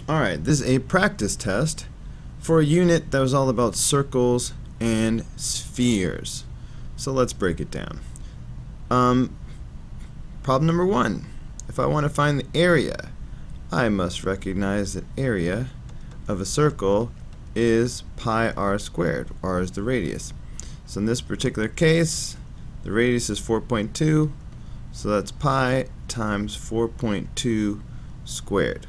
Alright, this is a practice test for a unit that was all about circles and spheres. So let's break it down. Problem number 1. If I want to find the area, I must recognize that area of a circle is pi r squared. R is the radius. So in this particular case, the radius is 4.2, so that's pi times 4.2 squared.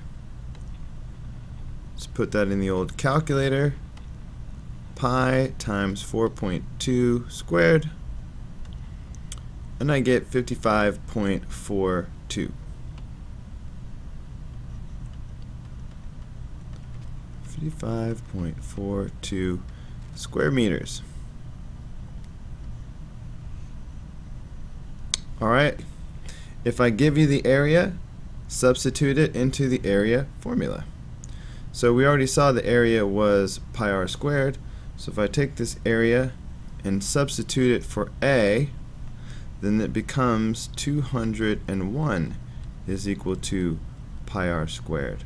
Let's put that in the old calculator. Pi times 4.2 squared, and I get 55.42. 55.42 square meters. Alright, if I give you the area, substitute it into the area formula. So we already saw the area was pi r squared, so if I take this area and substitute it for A, then it becomes 201 is equal to pi r squared.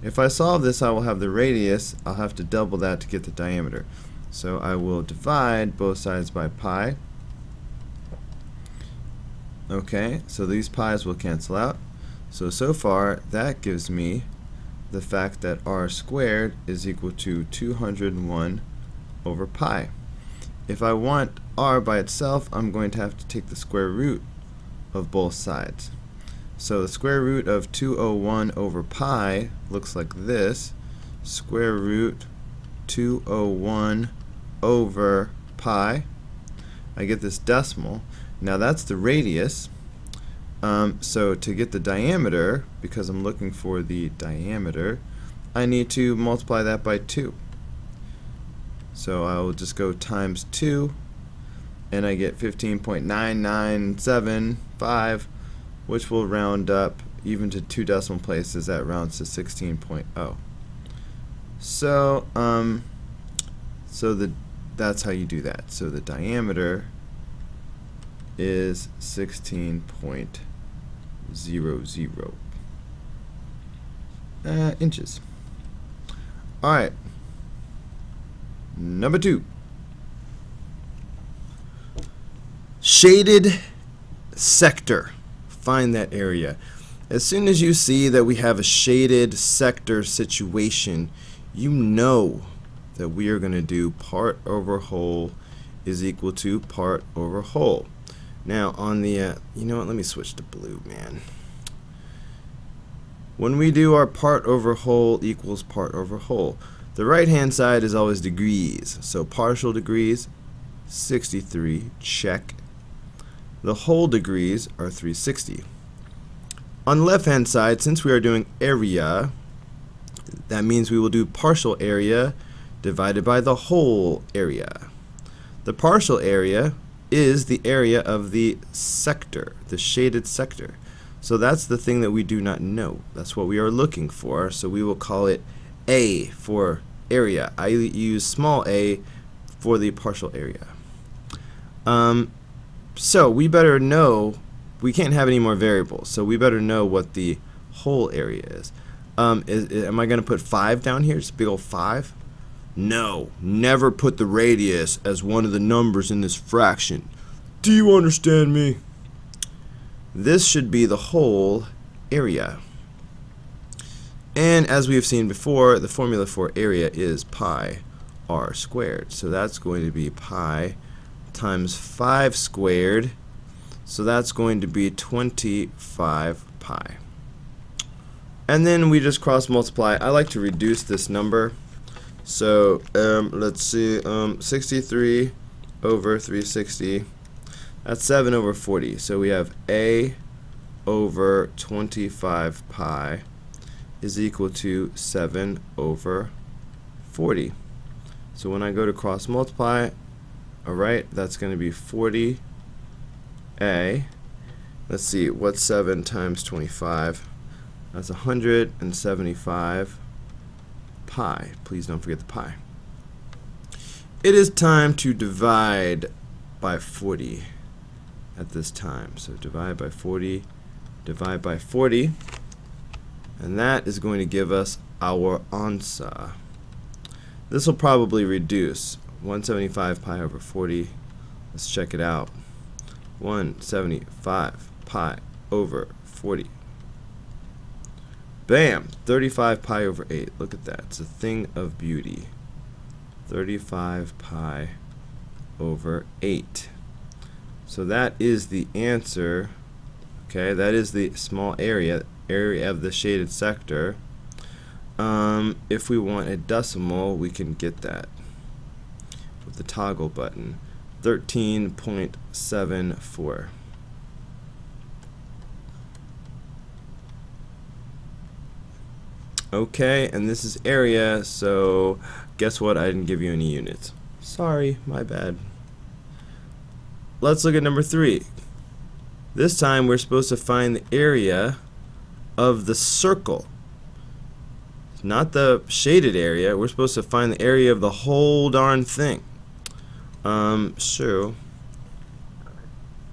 If I solve this, I will have the radius. I'll have to double that to get the diameter. So I will divide both sides by pi. Okay, so these pi's will cancel out. So far, that gives me the fact that r squared is equal to 201 over pi. If I want r by itself, I'm going to have to take the square root of both sides. So the square root of 201 over pi looks like this. Square root 201 over pi. I get this decimal. Now that's the radius. So to get the diameter, because I'm looking for the diameter, I need to multiply that by 2. So I will just go times 2, and I get 15.9975, which will round up even to 2 decimal places. That rounds to 16.0. So that's how you do that. So the diameter is 16.00 inches. Alright, number 2. Shaded sector. Find that area. As soon as you see that we have a shaded sector situation, you know that we are going to do part over whole is equal to part over whole. Now on the, you know what, let me switch to blue, man. When we do our part over whole equals part over whole, the right hand side is always degrees. So partial degrees, 63, check. The whole degrees are 360. On the left hand side, since we are doing area, that means we will do partial area divided by the whole area. The partial area is the area of the sector, the shaded sector. So that's the thing that we do not know. That's what we are looking for. So we will call it A for area. I use small a for the partial area. So we better know, we can't have any more variables, so we better know what the whole area is. Am I going to put 5 down here? Just a big old 5? No, never put the radius as one of the numbers in this fraction. Do you understand me? This should be the whole area. And as we have seen before, the formula for area is pi r squared. So that's going to be pi times 5 squared. So that's going to be 25 pi. And then we just cross multiply. I like to reduce this number. So let's see, 63 over 360, that's 7 over 40. So we have A over 25 pi is equal to 7 over 40. So when I go to cross multiply, alright, that's going to be 40A. Let's see, what's 7 times 25? That's 175 pi. Please don't forget the pi. It is time to divide by 40 at this time. So divide by 40, And that is going to give us our answer. This will probably reduce 175 pi over 40. Let's check it out. 175 pi over 40. Bam! 35 pi over 8. Look at that. It's a thing of beauty. 35 pi over 8. So that is the answer. Okay, that is the small area of the shaded sector. If we want a decimal, we can get that with the toggle button. 13.74. Okay, and this is area, so guess what? I didn't give you any units. Sorry, my bad. Let's look at number 3. This time we're supposed to find the area of the circle. Not the shaded area. We're supposed to find the area of the whole darn thing. So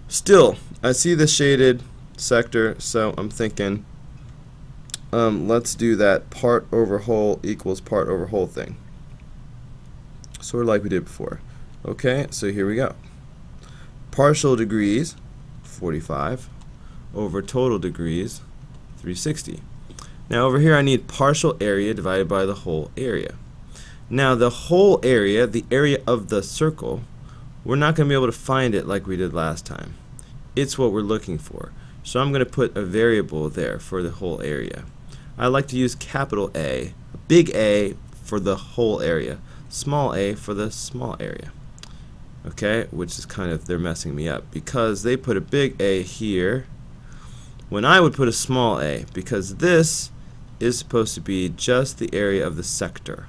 still, I see the shaded sector, so I'm thinking let's do that part over whole equals part over whole thing. Sort of like we did before. Okay, so here we go. Partial degrees, 45, over total degrees, 360. Now over here I need partial area divided by the whole area. Now the whole area, the area of the circle, we're not going to be able to find it like we did last time. It's what we're looking for. So I'm going to put a variable there for the whole area. I like to use capital A, big A for the whole area, small a for the small area. Okay, which is kind of, they're messing me up because they put a big A here when I would put a small a, because this is supposed to be just the area of the sector.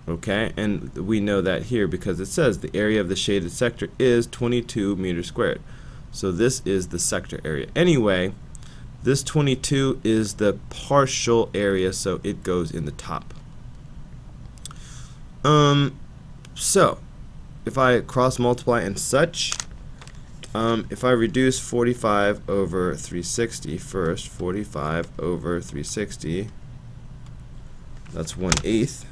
Okay, and we know that here because it says the area of the shaded sector is 22 meters squared. So this is the sector area. Anyway, this 22 is the partial area, so it goes in the top. So if I cross multiply and such, if I reduce 45 over 360 first, 45 over 360, that's 1/8.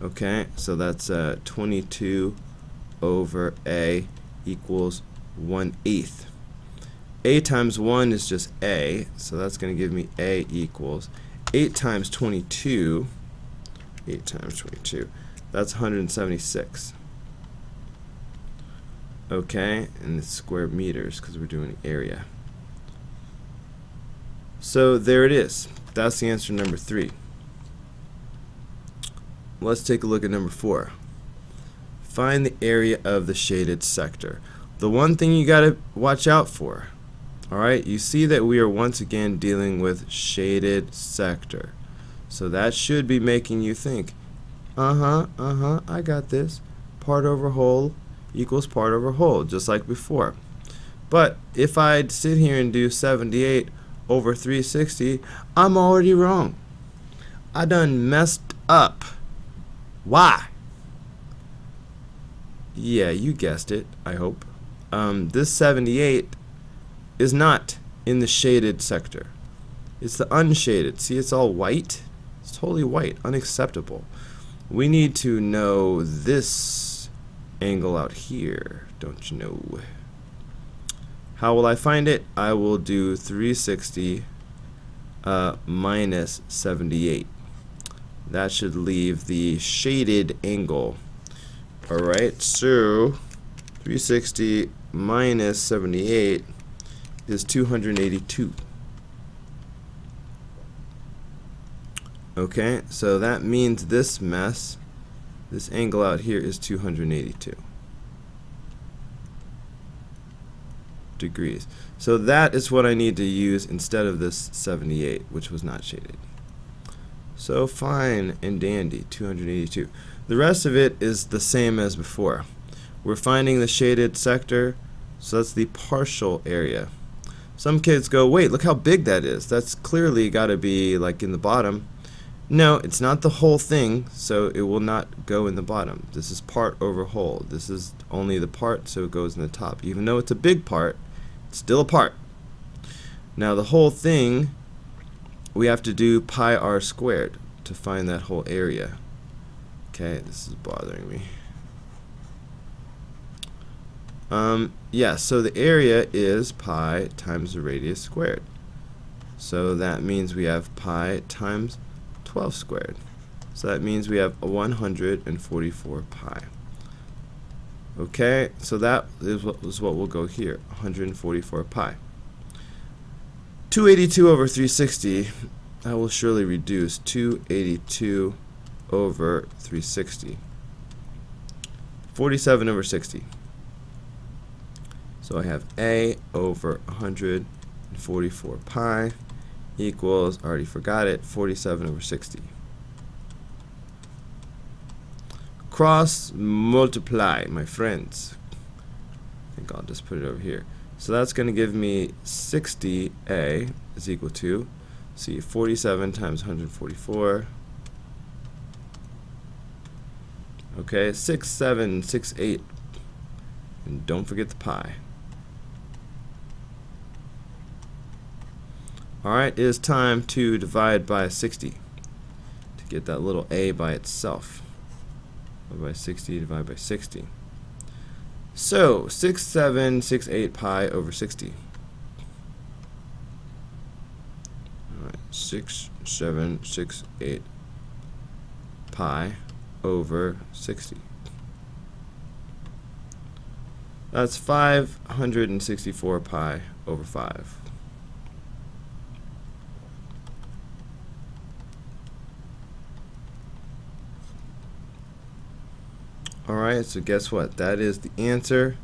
Okay, so that's 22 over A equals 1/8. A times 1 is just A, so that's going to give me A equals 8 times 22. 8 times 22. That's 176. Okay, and it's square meters because we're doing area. So there it is. That's the answer to number 3. Let's take a look at number 4. Find the area of the shaded sector. The one thing you got to watch out for, alright, you see that we are once again dealing with shaded sector. So that should be making you think, I got this. Part over whole equals part over whole, just like before. But if I sit here and do 78 over 360, I'm already wrong. I done messed up. Why? Yeah, you guessed it, I hope. This 78 is not in the shaded sector. It's the unshaded. See, it's all white. It's totally white. Unacceptable. We need to know this angle out here, don't you know? How will I find it? I will do 360 minus 78. That should leave the shaded angle. Alright, so 360 minus 78 is 282. Okay, so that means this mess, this angle out here is 282 degrees. So that is what I need to use instead of this 78, which was not shaded. So fine and dandy, 282. The rest of it is the same as before. We're finding the shaded sector, so that's the partial area. Some kids go, wait, look how big that is. That's clearly got to be like in the bottom. No, it's not the whole thing, so it will not go in the bottom. This is part over whole. This is only the part, so it goes in the top. Even though it's a big part, it's still a part. Now the whole thing we have to do pi r squared to find that whole area. Okay, this is bothering me. Yeah, so the area is pi times the radius squared. So that means we have pi times 12 squared. So that means we have 144 pi. Okay, so that is what will go here, 144 pi. 282 over 360, that will surely reduce. 282 over 360. 47 over 60. So I have A over 144 pi equals, I already forgot it, 47 over 60. Cross multiply, my friends. I think I'll just put it over here. So that's going to give me 60A is equal to, see, 47 times 144. Okay, 6768. And don't forget the pi. Alright, it is time to divide by 60 to get that little a by itself. Divide by 60, divide by 60. So, 6768 pi over 60. Alright, 6768 pi over 60. That's 564 pi over 5. Alright, so guess what? That is the answer.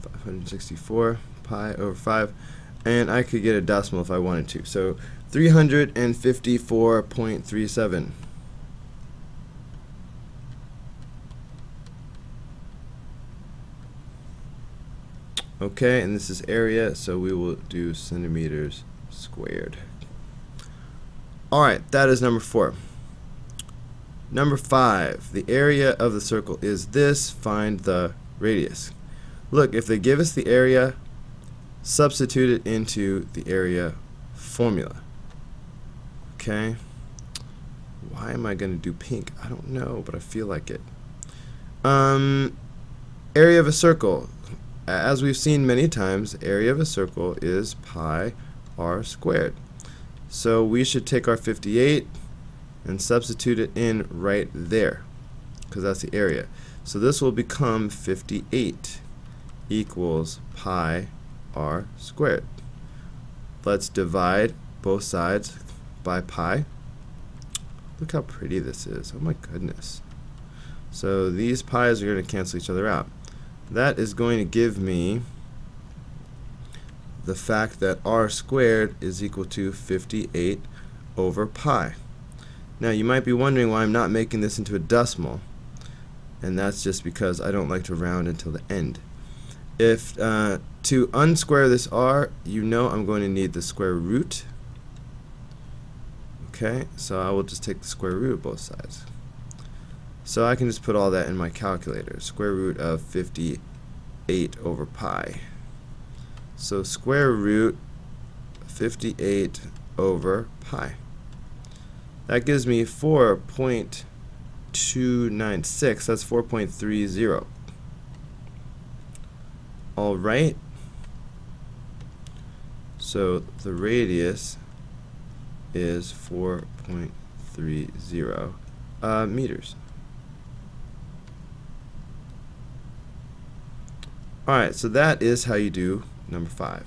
564 pi over 5. And I could get a decimal if I wanted to. So 354.37. Okay, and this is area, so we will do centimeters squared. Alright, that is number 4. Number 5, the area of the circle is this, find the radius. Look, if they give us the area, substitute it into the area formula. Okay? Why am I going to do pink? I don't know, but I feel like it. Area of a circle. As we've seen many times, area of a circle is pi r squared. So we should take our 58 and substitute it in right there, because that's the area. So this will become 58 equals pi r squared. Let's divide both sides by pi. Look how pretty this is. Oh my goodness. So these pi's are going to cancel each other out. That is going to give me the fact that r squared is equal to 58 over pi. Now you might be wondering why I'm not making this into a decimal, and that's just because I don't like to round until the end. If to unsquare this r, you know I'm going to need the square root. Okay, so I will just take the square root of both sides. So I can just put all that in my calculator. Square root of 58 over pi. So square root 58 over pi. That gives me 4.296. That's 4.30. Alright. So the radius is 4.30 meters. Alright, so that is how you do number 5.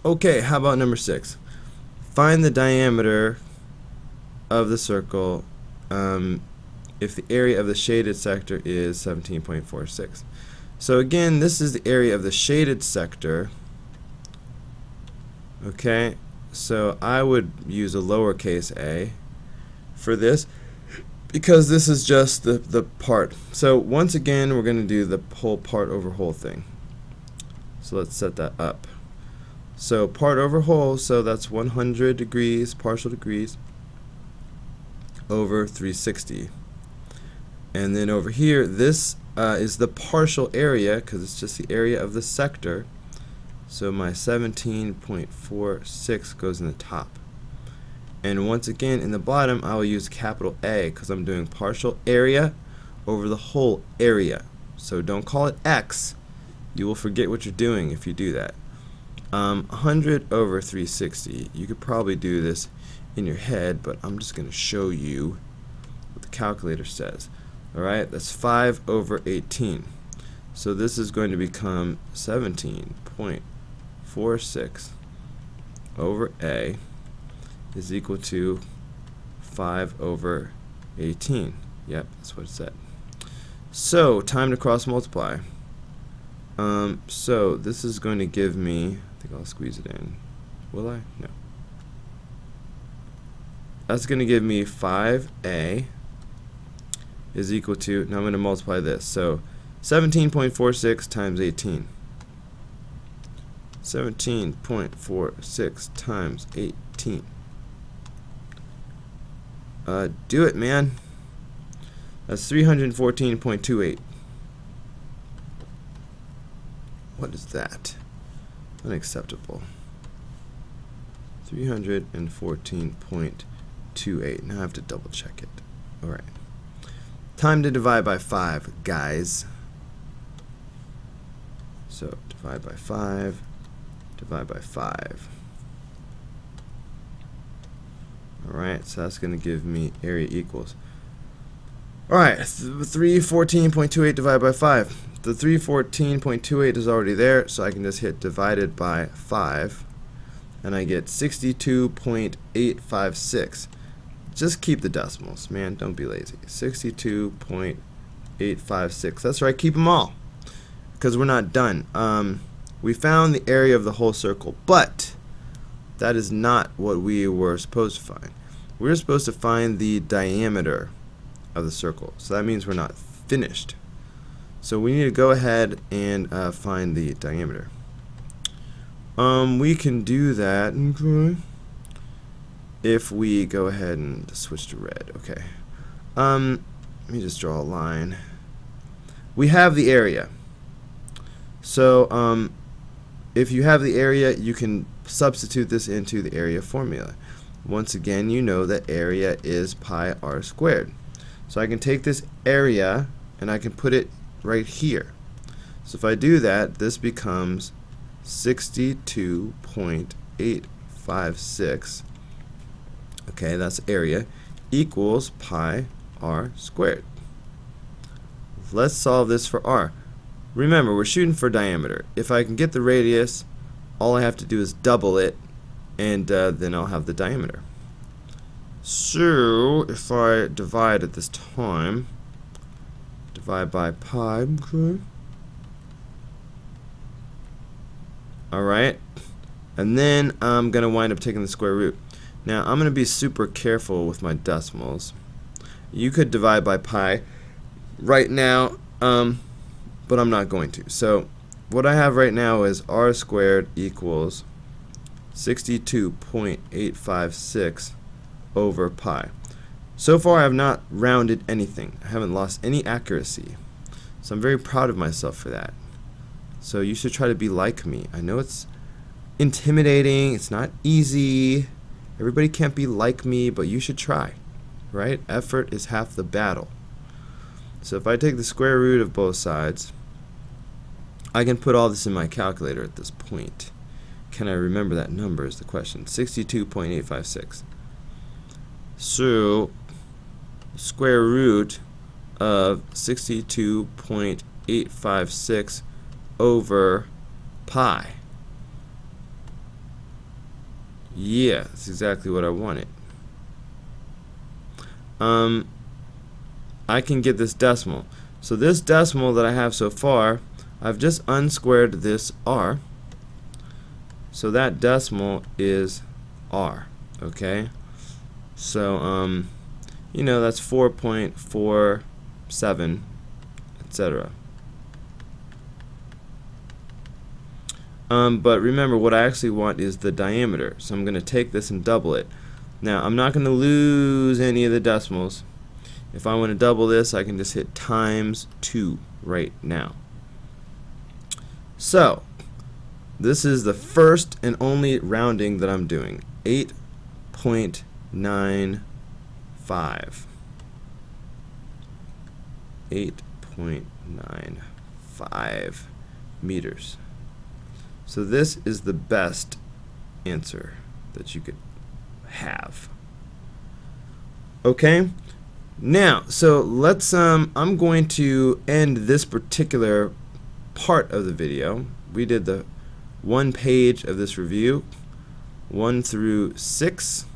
Okay, how about number 6? Find the diameter of the circle if the area of the shaded sector is 17.46. So again, this is the area of the shaded sector. Okay, so I would use a lowercase a for this, because this is just the part. So once again, we're going to do the whole part over whole thing. So let's set that up. So part over whole, so that's 100 degrees, partial degrees, over 360. And then over here, this is the partial area, because it's just the area of the sector. So my 17.46 goes in the top. And once again, in the bottom, I will use capital A because I'm doing partial area over the whole area. So don't call it X. You will forget what you're doing if you do that. 100 over 360. You could probably do this in your head, but I'm just going to show you what the calculator says. Alright, that's 5 over 18. So this is going to become 17.46 over A is equal to 5 over 18. Yep, that's what it said. So, time to cross multiply. So this is going to give me, I think I'll squeeze it in. Will I? No. That's going to give me 5A is equal to, now I'm going to multiply this. So 17.46 times 18. 17.46 times 18. Do it, man. That's 314.28. What is that? Unacceptable. 314.28. Now I have to double check it. Alright. Time to divide by 5, guys. So divide by 5. Divide by 5. Alright, so that's going to give me area equals. Alright, 314.28 divided by 5. The 314.28 is already there, so I can just hit divided by 5. And I get 62.856. Just keep the decimals, man. Don't be lazy. 62.856. That's right, keep them all. Because we're not done. We found the area of the whole circle, but that is not what we were supposed to find. We were supposed to find the diameter of the circle. So that means we're not finished. So we need to go ahead and find the diameter. We can do that if we go ahead and switch to red. Okay. Let me just draw a line. We have the area. So if you have the area, you can substitute this into the area formula. Once again, you know that area is pi r squared. So I can take this area and I can put it right here. So if I do that, this becomes 62.856. Okay, that's area equals pi r squared. Let's solve this for r. Remember, we're shooting for diameter. If I can get the radius, all I have to do is double it, and then I'll have the diameter. So if I divide at this time, divide by pi, okay. Alright, and then I'm going to wind up taking the square root. Now I'm going to be super careful with my decimals. You could divide by pi right now, but I'm not going to. So what I have right now is r squared equals 62.856 over pi. So far I have not rounded anything. I haven't lost any accuracy. So I'm very proud of myself for that. So you should try to be like me. I know it's intimidating, it's not easy. Everybody can't be like me, but you should try. Right? Effort is half the battle. So if I take the square root of both sides, I can put all this in my calculator at this point. Can I remember that number is the question. 62.856. So square root of 62.856 over pi. Yeah, that's exactly what I wanted. I can get this decimal. So this decimal that I have so far, I've just unsquared this r. So that decimal is r. Okay? So, you know, that's 4.47, etc. But remember, what I actually want is the diameter. So I'm going to take this and double it. Now, I'm not going to lose any of the decimals. If I want to double this, I can just hit times 2 right now. So, This is the first and only rounding that I'm doing. 8.95. 8.95 meters. So this is the best answer that you could have. Okay? Now, so let's I'm going to end this particular part of the video. We did the one page of this review, 1 through 6.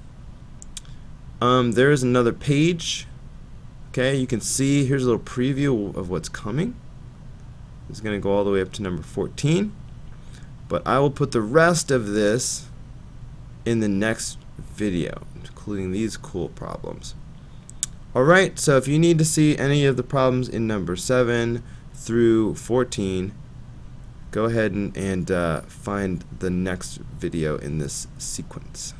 There is another page. Okay, you can see here's a little preview of what's coming. It's going to go all the way up to number 14. But I will put the rest of this in the next video, including these cool problems. Alright, so if you need to see any of the problems in number 7 through 14, go ahead and find the next video in this sequence.